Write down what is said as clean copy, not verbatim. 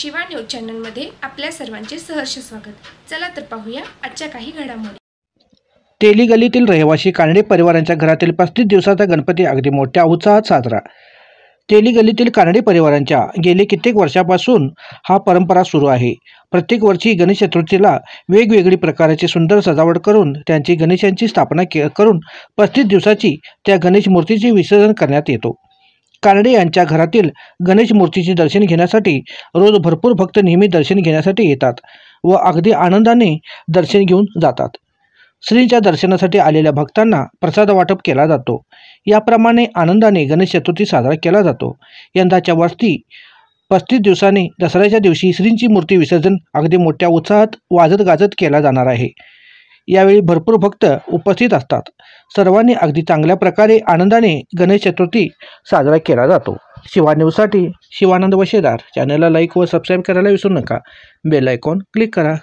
Shiva news चॅनलमध्ये आपल्या सर्वांचे सहर्ष स्वागत। चला तर पाहूया आजच्या काही घडामोडी। तेली गल्लीतील रहिवासी कानडे परिवारांच्या घरातील 35 दिवसाचा गणपती अगदी मोठ्या उत्साहात साजरा। तेली गल्लीतील कानडे परिवारांच्या गेले कित्येक वर्षापासून हा परंपरा सुरू आहे। प्रत्येक वर्षी गणेश चतुर्थीला वेगवेगळी प्रकारची सुंदर सजावट करून त्यांची गणेशांची स्थापना करून 35 दिवसाची त्या गणेश मूर्तीचे विसर्जन करण्यात येतो। कानडे यांच्या घरातील गणेश मूर्तीचे दर्शन घेण्यासाठी रोज भरपूर भक्त नेहमी दर्शन घेण्यासाठी येतात व अगदी आनंदाने दर्शन घेऊन जातात। श्रींच्या दर्शनासाठी आलेल्या भक्तांना प्रसाद वाटप केला जातो। याप्रमाणे आनंदाने गणेश चतुर्थी साजरा केला जातो। यंदाच्या वर्षी 35 दिवसांनी दसऱ्याच्या दिवशी श्रींची मूर्ती विसर्जन अगदी मोठ्या उत्साहात वाजत गाजत केला जाणार आहे। यावेळी भरपूर भक्त उपस्थित असतात। सर्वांनी अगदी चांगल्या प्रकारे आनंदाने गणेश चतुर्थी साजरा केला जातो। शिवा न्यूजसाठी शिवानंद वशेदार। चॅनलला लाईक व सबस्क्राईब करायला विसरू नका। बेल आयकॉन क्लिक करा।